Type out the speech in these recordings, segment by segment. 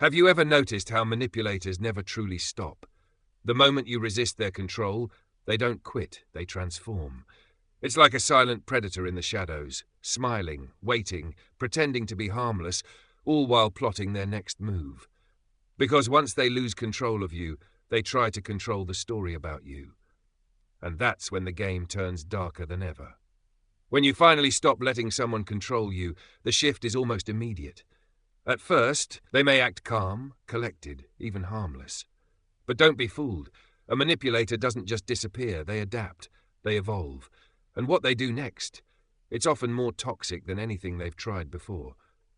Have you ever noticed how manipulators never truly stop? The moment you resist their control, they don't quit, they transform. It's like a silent predator in the shadows, smiling, waiting, pretending to be harmless, all while plotting their next move. Because once they lose control of you, they try to control the story about you. And that's when the game turns darker than ever. When you finally stop letting someone control you, the shift is almost immediate. At first, they may act calm, collected, even harmless. But don't be fooled. A manipulator doesn't just disappear, they adapt, they evolve. And what they do next, it's often more toxic than anything they've tried before.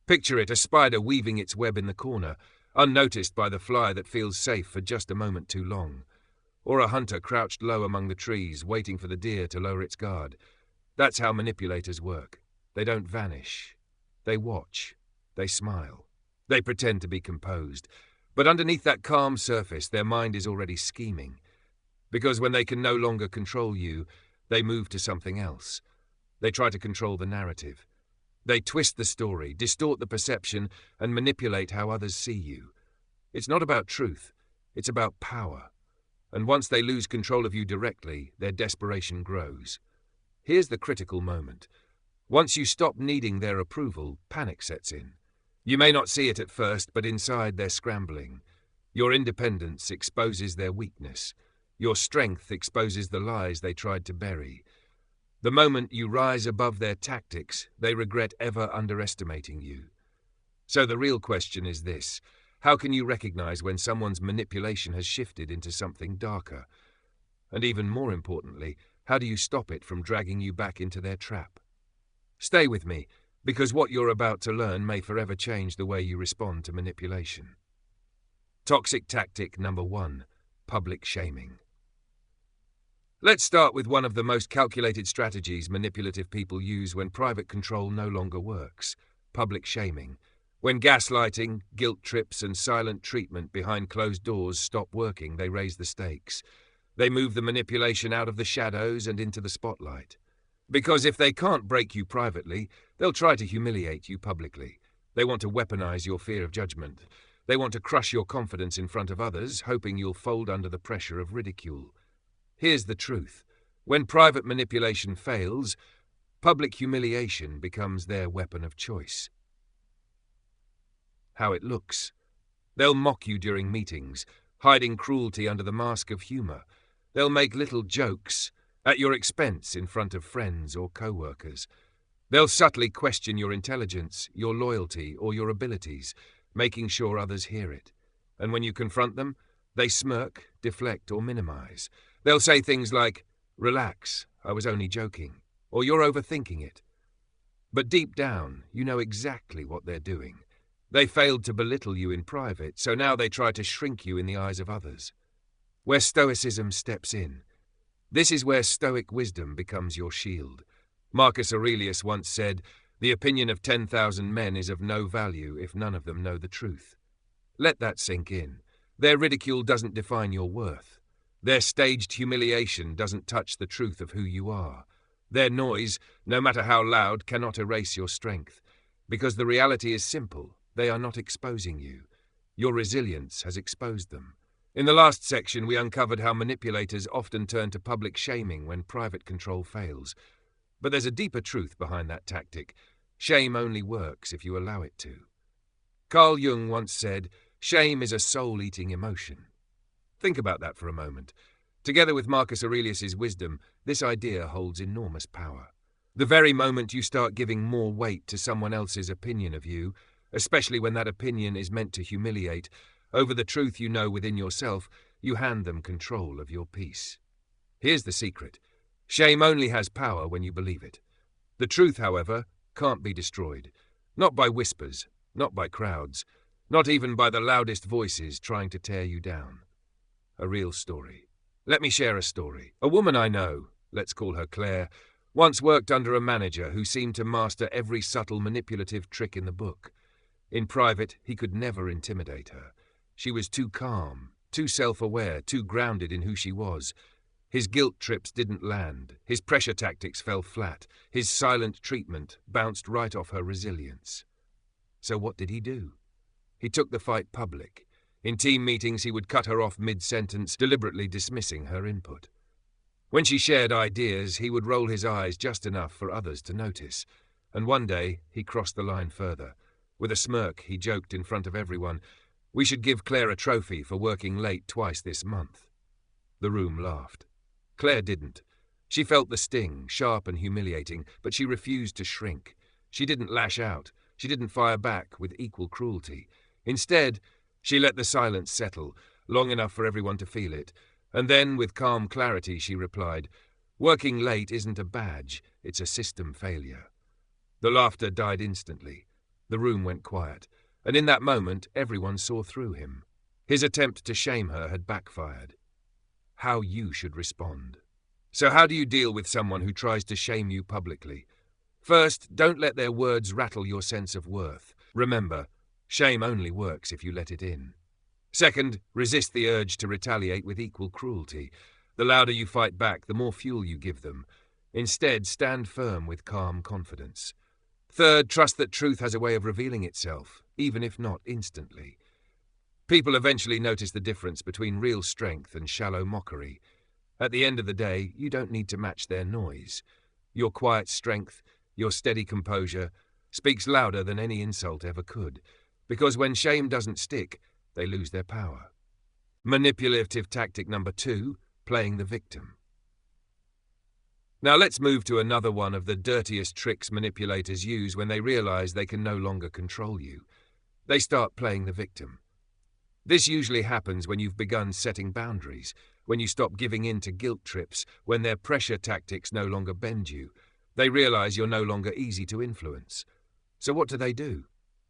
Picture it, a spider weaving its web in the corner, unnoticed by the fly that feels safe for just a moment too long. Or a hunter crouched low among the trees, waiting for the deer to lower its guard. That's how manipulators work. They don't vanish. They watch. They smile. They pretend to be composed. But underneath that calm surface, their mind is already scheming. Because when they can no longer control you, they move to something else. They try to control the narrative. They twist the story, distort the perception, and manipulate how others see you. It's not about truth. It's about power. And once they lose control of you directly, their desperation grows. Here's the critical moment. Once you stop needing their approval, panic sets in. You may not see it at first, but inside they're scrambling. Your independence exposes their weakness. Your strength exposes the lies they tried to bury. The moment you rise above their tactics, they regret ever underestimating you. So the real question is this: how can you recognize when someone's manipulation has shifted into something darker? And even more importantly, how do you stop it from dragging you back into their trap? Stay with me, because what you're about to learn may forever change the way you respond to manipulation. Toxic tactic number 1: public shaming. Let's start with one of the most calculated strategies manipulative people use when private control no longer works: public shaming. When gaslighting, guilt trips, and silent treatment behind closed doors stop working, they raise the stakes. They move the manipulation out of the shadows and into the spotlight. Because if they can't break you privately, they'll try to humiliate you publicly. They want to weaponize your fear of judgment. They want to crush your confidence in front of others, hoping you'll fold under the pressure of ridicule. Here's the truth. When private manipulation fails, public humiliation becomes their weapon of choice. How it looks. They'll mock you during meetings, hiding cruelty under the mask of humor. They'll make little jokes at your expense in front of friends or co-workers. They'll subtly question your intelligence, your loyalty, or your abilities, making sure others hear it. And when you confront them, they smirk, deflect, or minimize. They'll say things like, "Relax, I was only joking," or "You're overthinking it." But deep down, you know exactly what they're doing. They failed to belittle you in private, so now they try to shrink you in the eyes of others. Where Stoicism steps in. This is where Stoic wisdom becomes your shield. Marcus Aurelius once said, "The opinion of 10,000 men is of no value if none of them know the truth." Let that sink in. Their ridicule doesn't define your worth. Their staged humiliation doesn't touch the truth of who you are. Their noise, no matter how loud, cannot erase your strength. Because the reality is simple. They are not exposing you. Your resilience has exposed them. In the last section, we uncovered how manipulators often turn to public shaming when private control fails. But there's a deeper truth behind that tactic. Shame only works if you allow it to. Carl Jung once said, "Shame is a soul-eating emotion." Think about that for a moment. Together with Marcus Aurelius's wisdom, this idea holds enormous power. The very moment you start giving more weight to someone else's opinion of you, especially when that opinion is meant to humiliate, over the truth you know within yourself, you hand them control of your peace. Here's the secret. Shame only has power when you believe it. The truth, however, can't be destroyed. Not by whispers, not by crowds, not even by the loudest voices trying to tear you down. A real story. Let me share a story. A woman I know, let's call her Claire, once worked under a manager who seemed to master every subtle manipulative trick in the book. In private, he could never intimidate her. She was too calm, too self-aware, too grounded in who she was. His guilt trips didn't land. His pressure tactics fell flat. His silent treatment bounced right off her resilience. So what did he do? He took the fight public. In team meetings, he would cut her off mid-sentence, deliberately dismissing her input. When she shared ideas, he would roll his eyes just enough for others to notice. And one day, he crossed the line further. With a smirk, he joked in front of everyone, "We should give Claire a trophy for working late twice this month." The room laughed. Claire didn't. She felt the sting, sharp and humiliating, but she refused to shrink. She didn't lash out. She didn't fire back with equal cruelty. Instead, she let the silence settle, long enough for everyone to feel it, and then, with calm clarity, she replied, "Working late isn't a badge, it's a system failure." The laughter died instantly. The room went quiet, and in that moment, everyone saw through him. His attempt to shame her had backfired. How you should respond. So how do you deal with someone who tries to shame you publicly? First, don't let their words rattle your sense of worth. Remember, shame only works if you let it in. Second, resist the urge to retaliate with equal cruelty. The louder you fight back, the more fuel you give them. Instead, stand firm with calm confidence. Third, trust that truth has a way of revealing itself, even if not instantly. People eventually notice the difference between real strength and shallow mockery. At the end of the day, you don't need to match their noise. Your quiet strength, your steady composure, speaks louder than any insult ever could, because when shame doesn't stick, they lose their power. Manipulative tactic number 2, playing the victim. Now let's move to another one of the dirtiest tricks manipulators use when they realize they can no longer control you. They start playing the victim. This usually happens when you've begun setting boundaries, when you stop giving in to guilt trips, when their pressure tactics no longer bend you. They realize you're no longer easy to influence. So what do?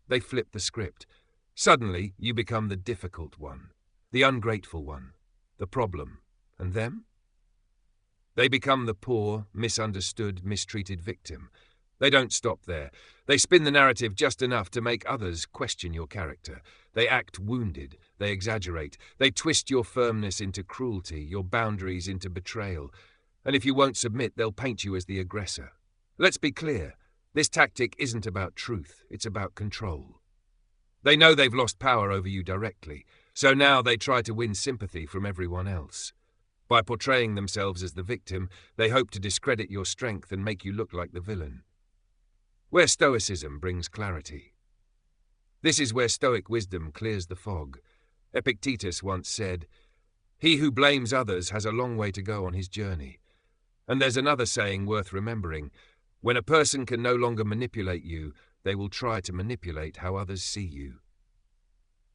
They flip the script. Suddenly, you become the difficult one, the ungrateful one, the problem. And them? They become the poor, misunderstood, mistreated victim. They don't stop there. They spin the narrative just enough to make others question your character. They act wounded. They exaggerate. They twist your firmness into cruelty, your boundaries into betrayal. And if you won't submit, they'll paint you as the aggressor. Let's be clear. This tactic isn't about truth. It's about control. They know they've lost power over you directly, so now they try to win sympathy from everyone else. By portraying themselves as the victim, they hope to discredit your strength and make you look like the villain. Where Stoicism brings clarity. This is where Stoic wisdom clears the fog. Epictetus once said, "He who blames others has a long way to go on his journey." And there's another saying worth remembering. When a person can no longer manipulate you, they will try to manipulate how others see you.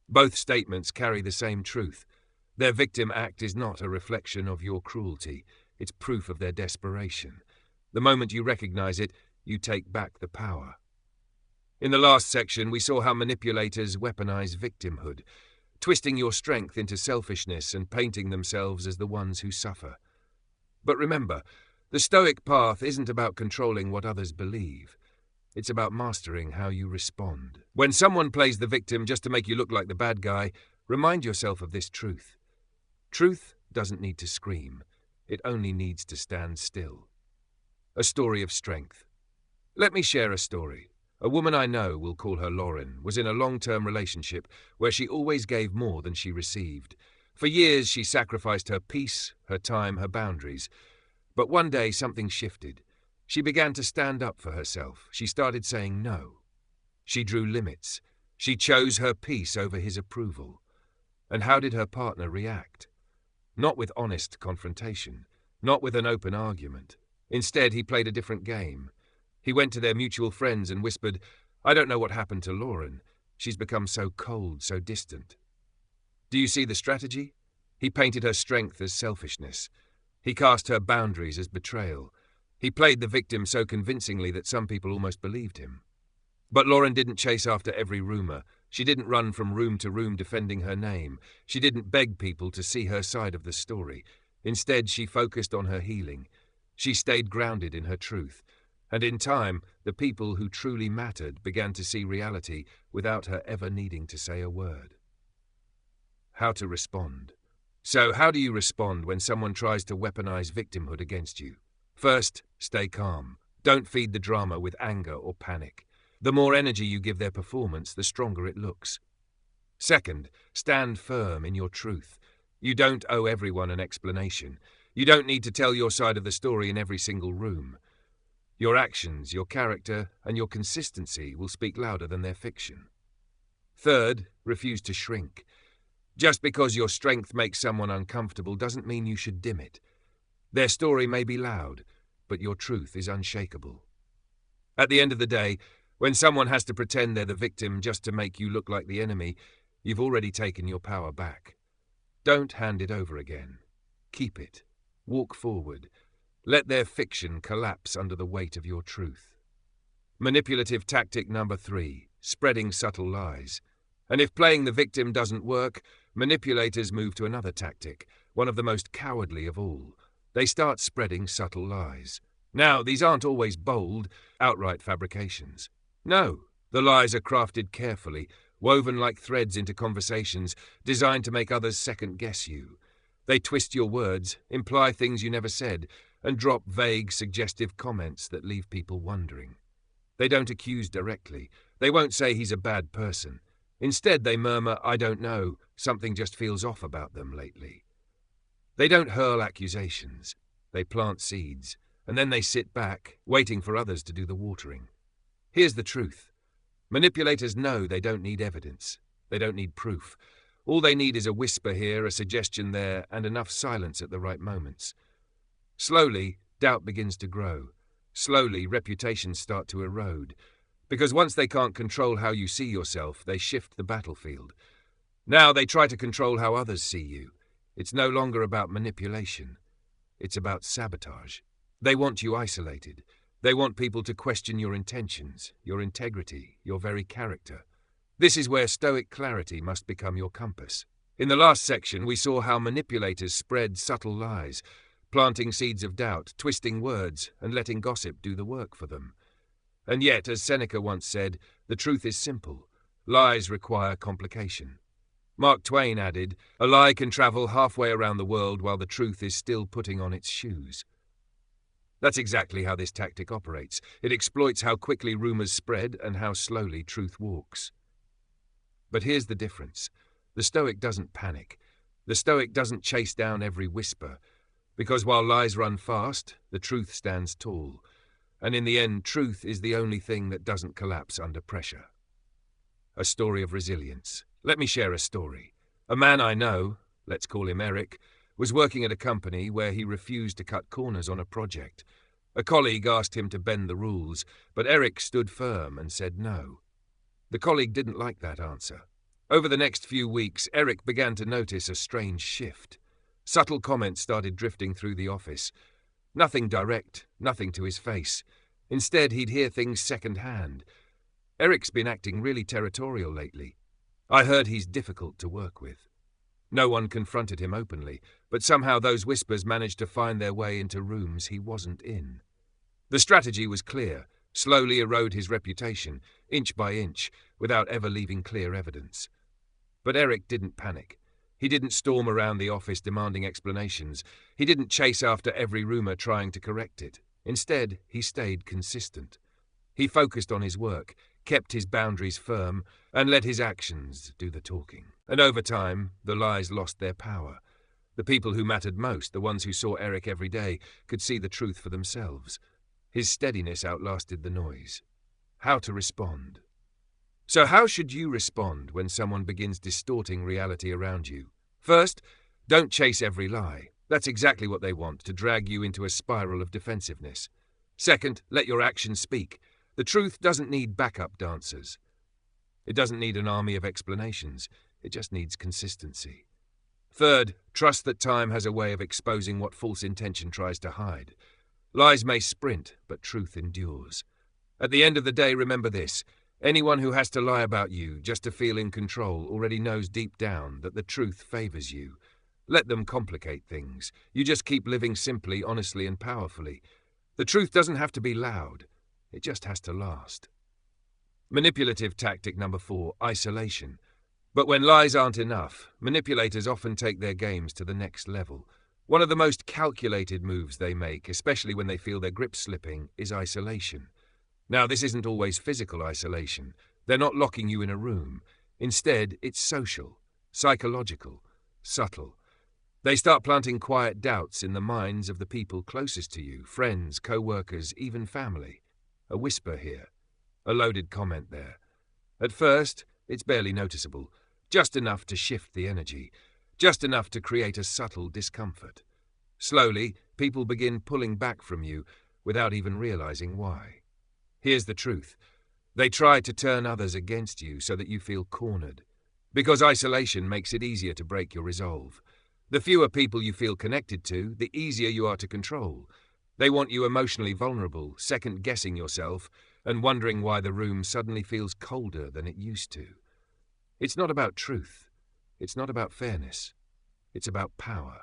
Both statements carry the same truth. Their victim act is not a reflection of your cruelty. It's proof of their desperation. The moment you recognize it, you take back the power. In the last section, we saw how manipulators weaponize victimhood, twisting your strength into selfishness and painting themselves as the ones who suffer. But remember, the Stoic path isn't about controlling what others believe. It's about mastering how you respond. When someone plays the victim just to make you look like the bad guy, remind yourself of this truth. Truth doesn't need to scream. It only needs to stand still. A story of strength. Let me share a story. A woman I know, we'll call her Lauren, was in a long-term relationship where she always gave more than she received. For years, she sacrificed her peace, her time, her boundaries. But one day, something shifted. She began to stand up for herself. She started saying no. She drew limits. She chose her peace over his approval. And how did her partner react? Not with honest confrontation, not with an open argument. Instead, he played a different game. He went to their mutual friends and whispered, "I don't know what happened to Lauren. She's become so cold, so distant." Do you see the strategy? He painted her strength as selfishness. He cast her boundaries as betrayal. He played the victim so convincingly that some people almost believed him. But Lauren didn't chase after every rumor. She didn't run from room to room defending her name. She didn't beg people to see her side of the story. Instead, she focused on her healing. She stayed grounded in her truth. And in time, the people who truly mattered began to see reality without her ever needing to say a word. How to respond. So, how do you respond when someone tries to weaponize victimhood against you? First, stay calm. Don't feed the drama with anger or panic. The more energy you give their performance, the stronger it looks. Second, stand firm in your truth. You don't owe everyone an explanation. You don't need to tell your side of the story in every single room. Your actions, your character, and your consistency will speak louder than their fiction. Third, refuse to shrink. Just because your strength makes someone uncomfortable doesn't mean you should dim it. Their story may be loud, but your truth is unshakable. At the end of the day, when someone has to pretend they're the victim just to make you look like the enemy, you've already taken your power back. Don't hand it over again. Keep it. Walk forward. Let their fiction collapse under the weight of your truth. Manipulative tactic number 3, spreading subtle lies. And if playing the victim doesn't work, manipulators move to another tactic, one of the most cowardly of all. They start spreading subtle lies. Now, these aren't always bold, outright fabrications. No, the lies are crafted carefully, woven like threads into conversations, designed to make others second-guess you. They twist your words, imply things you never said, and drop vague, suggestive comments that leave people wondering. They don't accuse directly. They won't say he's a bad person. Instead, they murmur, "I don't know, something just feels off about them lately." They don't hurl accusations. They plant seeds, and then they sit back, waiting for others to do the watering. Here's the truth. Manipulators know they don't need evidence. They don't need proof. All they need is a whisper here, a suggestion there, and enough silence at the right moments. Slowly, doubt begins to grow. Slowly, reputations start to erode. Because once they can't control how you see yourself, they shift the battlefield. Now they try to control how others see you. It's no longer about manipulation. It's about sabotage. They want you isolated. They want people to question your intentions, your integrity, your very character. This is where Stoic clarity must become your compass. In the last section, we saw how manipulators spread subtle lies, planting seeds of doubt, twisting words, and letting gossip do the work for them. And yet, as Seneca once said, the truth is simple. Lies require complication. Mark Twain added, "A lie can travel halfway around the world while the truth is still putting on its shoes." That's exactly how this tactic operates. It exploits how quickly rumors spread and how slowly truth walks. But here's the difference. The Stoic doesn't panic. The Stoic doesn't chase down every whisper. Because while lies run fast, the truth stands tall. And in the end, truth is the only thing that doesn't collapse under pressure. A story of resilience. Let me share a story. A man I know, let's call him Eric, was working at a company where he refused to cut corners on a project. A colleague asked him to bend the rules, but Eric stood firm and said no. The colleague didn't like that answer. Over the next few weeks, Eric began to notice a strange shift. Subtle comments started drifting through the office. Nothing direct, nothing to his face. Instead, he'd hear things second-hand. Eric's been acting really territorial lately. I heard he's difficult to work with. No one confronted him openly, but somehow those whispers managed to find their way into rooms he wasn't in. The strategy was clear: slowly erode his reputation, inch by inch, without ever leaving clear evidence. But Eric didn't panic. He didn't storm around the office demanding explanations. He didn't chase after every rumor trying to correct it. Instead, he stayed consistent. He focused on his work, kept his boundaries firm, and let his actions do the talking. And over time, the lies lost their power. The people who mattered most, the ones who saw Eric every day, could see the truth for themselves. His steadiness outlasted the noise. How to respond? So how should you respond when someone begins distorting reality around you? First, don't chase every lie. That's exactly what they want, to drag you into a spiral of defensiveness. Second, let your actions speak. The truth doesn't need backup dancers. It doesn't need an army of explanations. It just needs consistency. Third, trust that time has a way of exposing what false intention tries to hide. Lies may sprint, but truth endures. At the end of the day, remember this. Anyone who has to lie about you just to feel in control already knows deep down that the truth favors you. Let them complicate things. You just keep living simply, honestly, and powerfully. The truth doesn't have to be loud. It just has to last. Manipulative tactic number 4, isolation. But when lies aren't enough, manipulators often take their games to the next level. One of the most calculated moves they make, especially when they feel their grip slipping, is isolation. Now, this isn't always physical isolation. They're not locking you in a room. Instead, it's social, psychological, subtle. They start planting quiet doubts in the minds of the people closest to you, friends, co-workers, even family. A whisper here, a loaded comment there. At first, it's barely noticeable, just enough to shift the energy, just enough to create a subtle discomfort. Slowly, people begin pulling back from you without even realizing why. Here's the truth. They try to turn others against you so that you feel cornered. Because isolation makes it easier to break your resolve. The fewer people you feel connected to, the easier you are to control. They want you emotionally vulnerable, second-guessing yourself, and wondering why the room suddenly feels colder than it used to. It's not about truth. It's not about fairness. It's about power.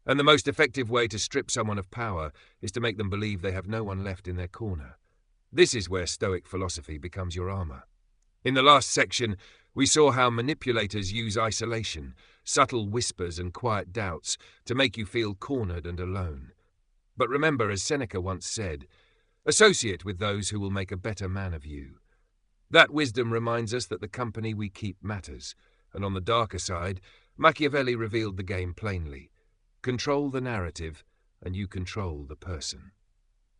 And the most effective way to strip someone of power is to make them believe they have no one left in their corner. This is where Stoic philosophy becomes your armor. In the last section, we saw how manipulators use isolation, subtle whispers and quiet doubts to make you feel cornered and alone. But remember, as Seneca once said, associate with those who will make a better man of you. That wisdom reminds us that the company we keep matters, and on the darker side, Machiavelli revealed the game plainly. Control the narrative, and you control the person.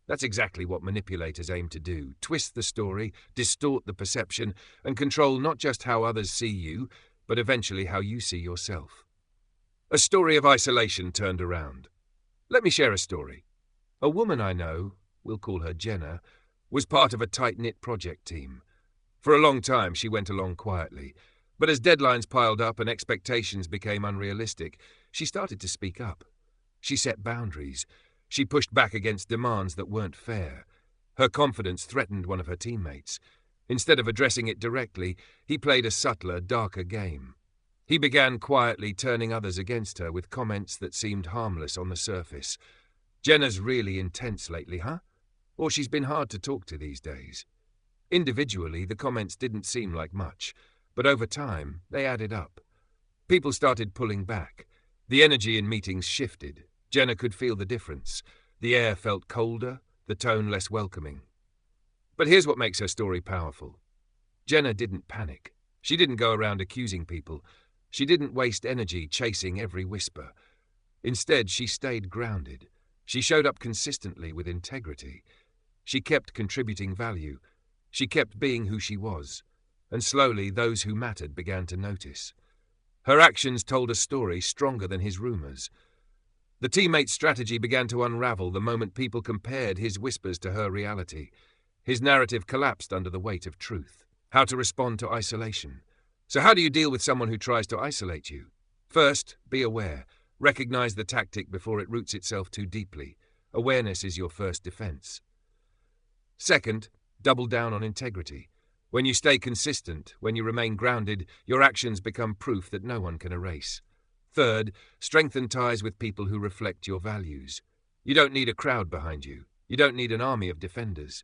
That's exactly what manipulators aim to do, twist the story, distort the perception, and control not just how others see you, but eventually how you see yourself. A story of isolation turned around. Let me share a story. A woman I know, we'll call her Jenna, was part of a tight-knit project team. For a long time she went along quietly, but as deadlines piled up and expectations became unrealistic, she started to speak up. She set boundaries. She pushed back against demands that weren't fair. Her confidence threatened one of her teammates. Instead of addressing it directly, he played a subtler, darker game. He began quietly turning others against her with comments that seemed harmless on the surface. Jenna's really intense lately, huh? Or she's been hard to talk to these days. Individually, the comments didn't seem like much, but over time, they added up. People started pulling back. The energy in meetings shifted. Jenna could feel the difference. The air felt colder, the tone less welcoming. But here's what makes her story powerful. Jenna didn't panic. She didn't go around accusing people. She didn't waste energy chasing every whisper. Instead, she stayed grounded. She showed up consistently with integrity. She kept contributing value. She kept being who she was. And slowly, those who mattered began to notice. Her actions told a story stronger than his rumors. The teammate's strategy began to unravel the moment people compared his whispers to her reality. His narrative collapsed under the weight of truth. How to respond to isolation. So how do you deal with someone who tries to isolate you? First, be aware. Recognize the tactic before it roots itself too deeply. Awareness is your first defense. Second, double down on integrity. When you stay consistent, when you remain grounded, your actions become proof that no one can erase. Third, strengthen ties with people who reflect your values. You don't need a crowd behind you. You don't need an army of defenders.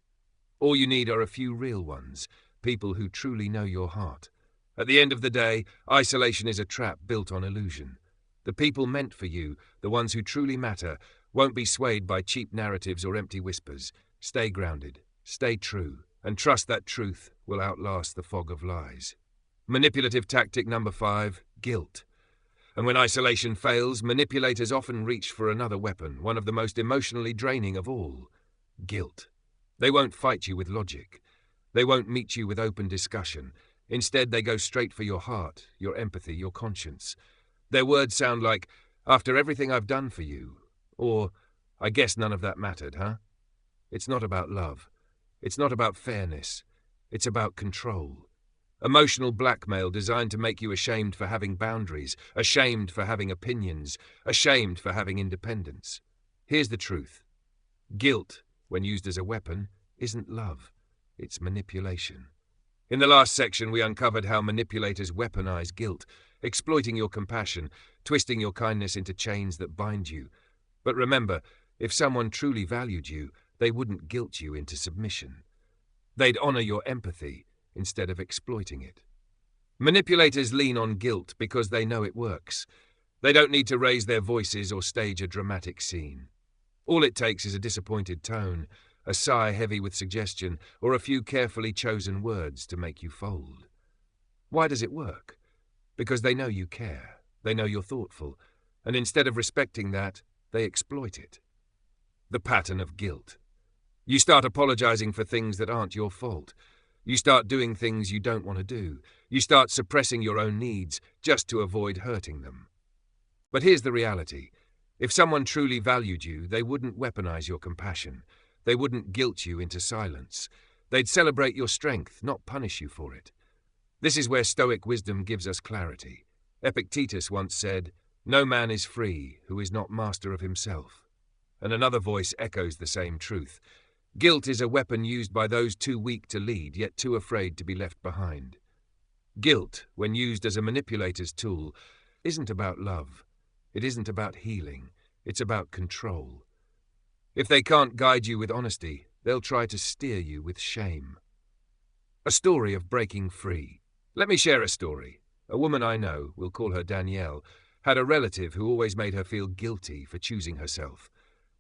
All you need are a few real ones, people who truly know your heart. At the end of the day, isolation is a trap built on illusion. The people meant for you, the ones who truly matter, won't be swayed by cheap narratives or empty whispers. Stay grounded, stay true, and trust that truth will outlast the fog of lies. Manipulative tactic number 5, guilt. And when isolation fails, manipulators often reach for another weapon, one of the most emotionally draining of all, guilt. They won't fight you with logic. They won't meet you with open discussion. Instead, they go straight for your heart, your empathy, your conscience. Their words sound like, "After everything I've done for you," or, "I guess none of that mattered, huh?" It's not about love. It's not about fairness. It's about control. Emotional blackmail designed to make you ashamed for having boundaries, ashamed for having opinions, ashamed for having independence. Here's the truth. Guilt, when used as a weapon, isn't love. It's manipulation. In the last section, we uncovered how manipulators weaponize guilt, exploiting your compassion, twisting your kindness into chains that bind you. But remember, if someone truly valued you, they wouldn't guilt you into submission. They'd honor your empathy instead of exploiting it. Manipulators lean on guilt because they know it works. They don't need to raise their voices or stage a dramatic scene. All it takes is a disappointed tone, a sigh heavy with suggestion, or a few carefully chosen words to make you fold. Why does it work? Because they know you care, they know you're thoughtful, and instead of respecting that, they exploit it. The pattern of guilt. You start apologizing for things that aren't your fault. You start doing things you don't want to do. You start suppressing your own needs just to avoid hurting them. But here's the reality. If someone truly valued you, they wouldn't weaponize your compassion. They wouldn't guilt you into silence. They'd celebrate your strength, not punish you for it. This is where Stoic wisdom gives us clarity. Epictetus once said, "No man is free who is not master of himself." And another voice echoes the same truth. Guilt is a weapon used by those too weak to lead, yet too afraid to be left behind. Guilt, when used as a manipulator's tool, isn't about love. It isn't about healing. It's about control. If they can't guide you with honesty, they'll try to steer you with shame. A story of breaking free. Let me share a story. A woman I know, we'll call her Danielle, had a relative who always made her feel guilty for choosing herself.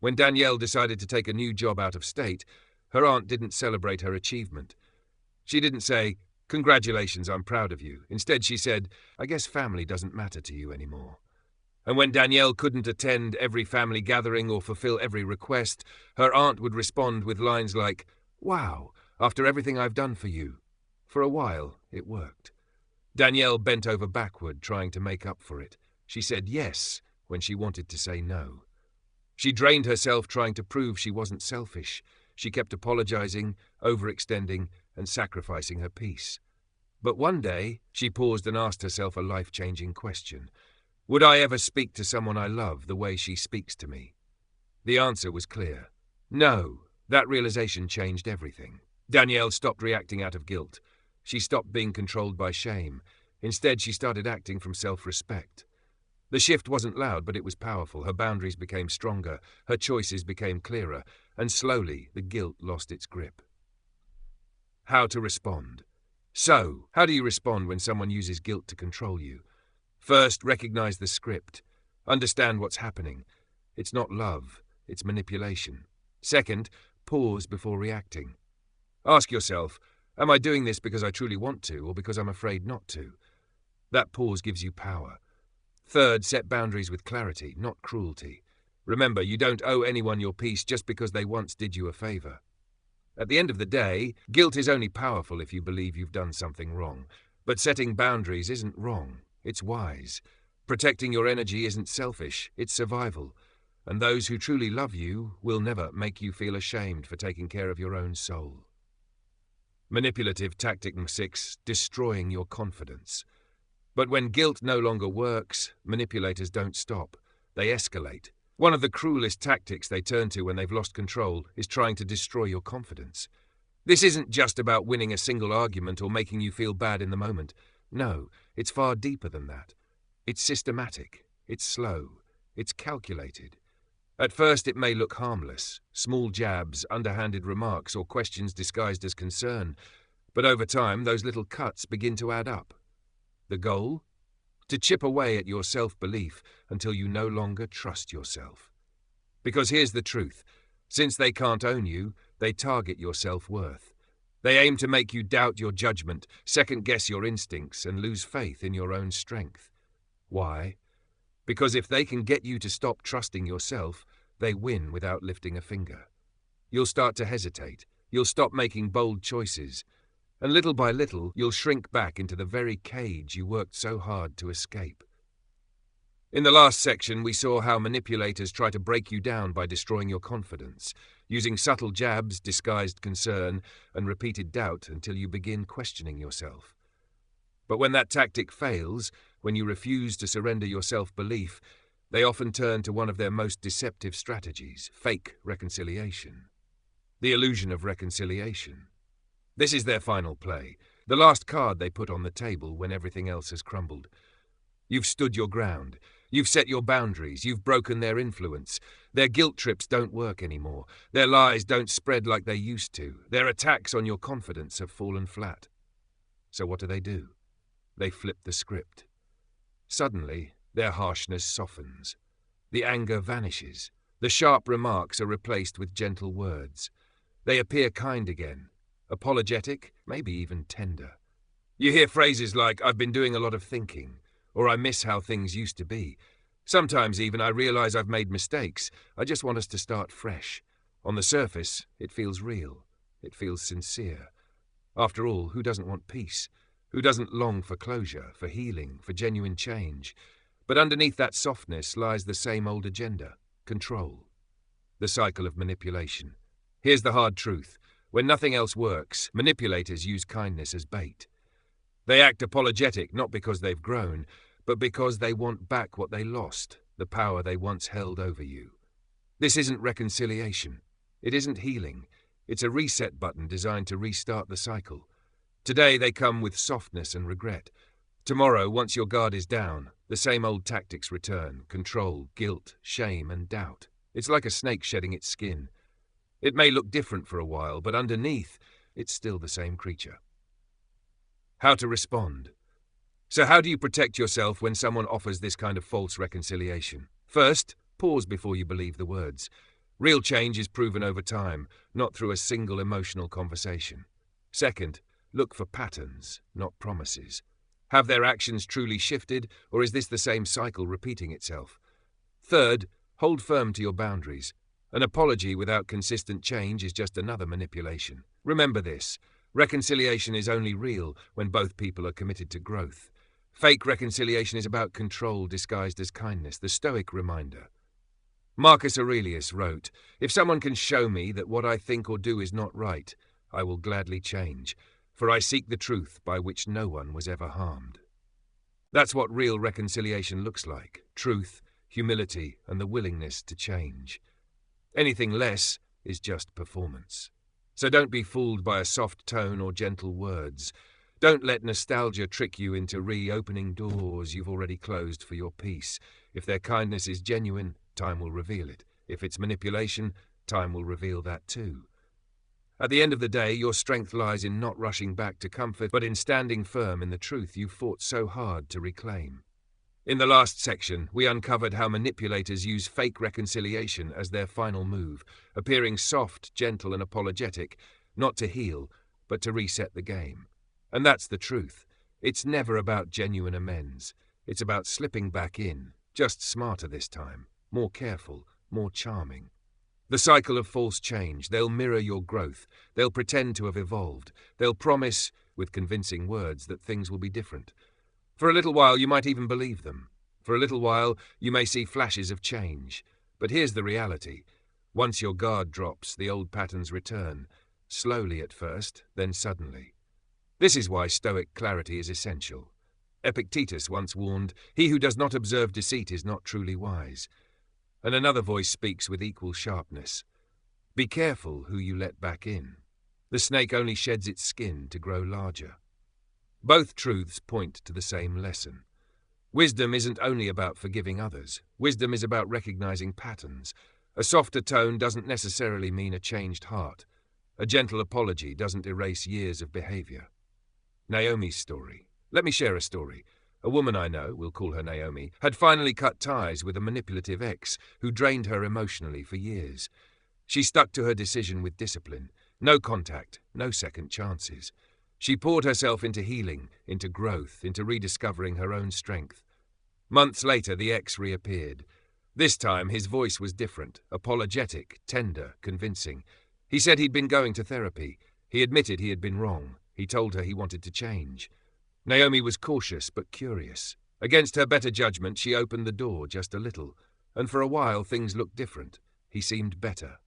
When Danielle decided to take a new job out of state, her aunt didn't celebrate her achievement. She didn't say, "Congratulations, I'm proud of you." Instead, she said, "I guess family doesn't matter to you anymore." And when Danielle couldn't attend every family gathering or fulfill every request, her aunt would respond with lines like, "Wow, after everything I've done for you." For a while, it worked. Danielle bent over backward, trying to make up for it. She said yes when she wanted to say no. She drained herself trying to prove she wasn't selfish. She kept apologizing, overextending, and sacrificing her peace. But one day, she paused and asked herself a life-changing question. Would I ever speak to someone I love the way she speaks to me? The answer was clear. No. That realization changed everything. Danielle stopped reacting out of guilt. She stopped being controlled by shame. Instead, she started acting from self-respect. The shift wasn't loud, but it was powerful. Her boundaries became stronger, her choices became clearer, and slowly the guilt lost its grip. How to respond. So, how do you respond when someone uses guilt to control you? First, recognize the script. Understand what's happening. It's not love, it's manipulation. Second, pause before reacting. Ask yourself, am I doing this because I truly want to or because I'm afraid not to? That pause gives you power. Third, set boundaries with clarity, not cruelty. Remember, you don't owe anyone your peace just because they once did you a favor. At the end of the day, guilt is only powerful if you believe you've done something wrong. But setting boundaries isn't wrong, it's wise. Protecting your energy isn't selfish, it's survival. And those who truly love you will never make you feel ashamed for taking care of your own soul. Manipulative tactic 6, destroying your confidence. But when guilt no longer works, manipulators don't stop. They escalate. One of the cruelest tactics they turn to when they've lost control is trying to destroy your confidence. This isn't just about winning a single argument or making you feel bad in the moment. No, it's far deeper than that. It's systematic. It's slow. It's calculated. At first it may look harmless, small jabs, underhanded remarks, or questions disguised as concern. But over time, those little cuts begin to add up. The goal? To chip away at your self-belief until you no longer trust yourself. Because here's the truth. Since they can't own you, they target your self-worth. They aim to make you doubt your judgment, second-guess your instincts, and lose faith in your own strength. Why? Because if they can get you to stop trusting yourself, they win without lifting a finger. You'll start to hesitate. You'll stop making bold choices. And little by little, you'll shrink back into the very cage you worked so hard to escape. In the last section, we saw how manipulators try to break you down by destroying your confidence, using subtle jabs, disguised concern, and repeated doubt until you begin questioning yourself. But when that tactic fails, when you refuse to surrender your self-belief, they often turn to one of their most deceptive strategies, fake reconciliation. The illusion of reconciliation. This is their final play, the last card they put on the table when everything else has crumbled. You've stood your ground. You've set your boundaries. You've broken their influence. Their guilt trips don't work anymore. Their lies don't spread like they used to. Their attacks on your confidence have fallen flat. So what do? They flip the script. Suddenly, their harshness softens. The anger vanishes. The sharp remarks are replaced with gentle words. They appear kind again. Apologetic, maybe even tender. You hear phrases like, "I've been doing a lot of thinking," or "I miss how things used to be." Sometimes even, "I realize I've made mistakes. I just want us to start fresh." On the surface, it feels real. It feels sincere. After all, who doesn't want peace? Who doesn't long for closure, for healing, for genuine change? But underneath that softness lies the same old agenda: control. The cycle of manipulation. Here's the hard truth. When nothing else works, manipulators use kindness as bait. They act apologetic not because they've grown, but because they want back what they lost, the power they once held over you. This isn't reconciliation. It isn't healing. It's a reset button designed to restart the cycle. Today they come with softness and regret. Tomorrow, once your guard is down, the same old tactics return: control, guilt, shame, and doubt. It's like a snake shedding its skin. It may look different for a while, but underneath, it's still the same creature. How to respond. So how do you protect yourself when someone offers this kind of false reconciliation? First, pause before you believe the words. Real change is proven over time, not through a single emotional conversation. Second, look for patterns, not promises. Have their actions truly shifted, or is this the same cycle repeating itself? Third, hold firm to your boundaries. An apology without consistent change is just another manipulation. Remember this: reconciliation is only real when both people are committed to growth. Fake reconciliation is about control disguised as kindness, the Stoic reminder. Marcus Aurelius wrote, "If someone can show me that what I think or do is not right, I will gladly change, for I seek the truth by which no one was ever harmed." That's what real reconciliation looks like: truth, humility, and the willingness to change. Anything less is just performance. So don't be fooled by a soft tone or gentle words. Don't let nostalgia trick you into reopening doors you've already closed for your peace. If their kindness is genuine, time will reveal it. If it's manipulation, time will reveal that too. At the end of the day, your strength lies in not rushing back to comfort, but in standing firm in the truth you fought so hard to reclaim. In the last section, we uncovered how manipulators use fake reconciliation as their final move, appearing soft, gentle, and apologetic, not to heal, but to reset the game. And that's the truth. It's never about genuine amends. It's about slipping back in, just smarter this time, more careful, more charming. The cycle of false change. They'll mirror your growth. They'll pretend to have evolved. They'll promise, with convincing words, that things will be different. For a little while, you might even believe them. For a little while, you may see flashes of change. But here's the reality. Once your guard drops, the old patterns return. Slowly at first, then suddenly. This is why Stoic clarity is essential. Epictetus once warned, "He who does not observe deceit is not truly wise." And another voice speaks with equal sharpness. Be careful who you let back in. The snake only sheds its skin to grow larger. Both truths point to the same lesson. Wisdom isn't only about forgiving others. Wisdom is about recognizing patterns. A softer tone doesn't necessarily mean a changed heart. A gentle apology doesn't erase years of behavior. Naomi's story. Let me share a story. A woman I know, we'll call her Naomi, had finally cut ties with a manipulative ex who drained her emotionally for years. She stuck to her decision with discipline. No contact, no second chances. She poured herself into healing, into growth, into rediscovering her own strength. Months later, the ex reappeared. This time, his voice was different, apologetic, tender, convincing. He said he'd been going to therapy. He admitted he had been wrong. He told her he wanted to change. Naomi was cautious but curious. Against her better judgment, she opened the door just a little, and for a while things looked different. He seemed better.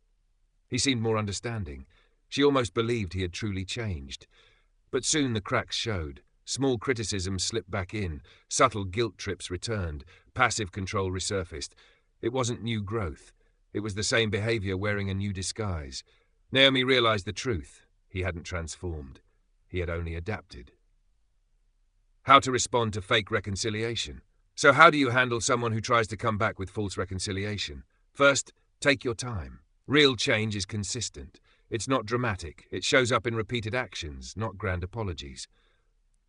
He seemed more understanding. She almost believed he had truly changed. But soon the cracks showed. Small criticisms slipped back in, subtle guilt trips returned, passive control resurfaced. It wasn't new growth. It was the same behavior wearing a new disguise. Naomi realized the truth. He hadn't transformed. He had only adapted. How to respond to fake reconciliation. So how do you handle someone who tries to come back with false reconciliation? First, take your time. Real change is consistent. It's not dramatic. It shows up in repeated actions, not grand apologies.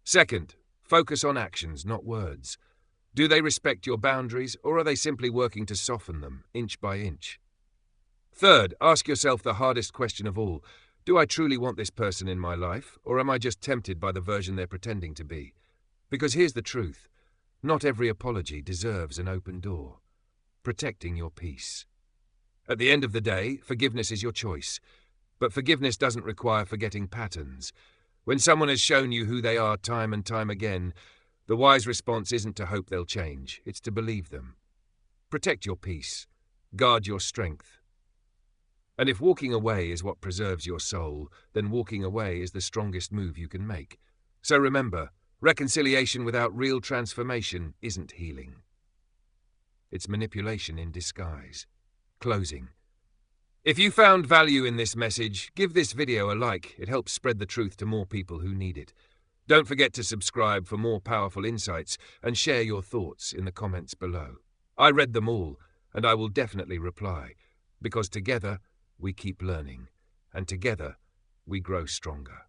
Second, focus on actions, not words. Do they respect your boundaries, or are they simply working to soften them, inch by inch? Third, ask yourself the hardest question of all. Do I truly want this person in my life, or am I just tempted by the version they're pretending to be? Because here's the truth. Not every apology deserves an open door. Protecting your peace. At the end of the day, forgiveness is your choice. But forgiveness doesn't require forgetting patterns. When someone has shown you who they are time and time again, the wise response isn't to hope they'll change, it's to believe them. Protect your peace. Guard your strength. And if walking away is what preserves your soul, then walking away is the strongest move you can make. So remember, reconciliation without real transformation isn't healing. It's manipulation in disguise. Closing. If you found value in this message, give this video a like. It helps spread the truth to more people who need it. Don't forget to subscribe for more powerful insights and share your thoughts in the comments below. I read them all, and I will definitely reply, because together we keep learning, and together we grow stronger.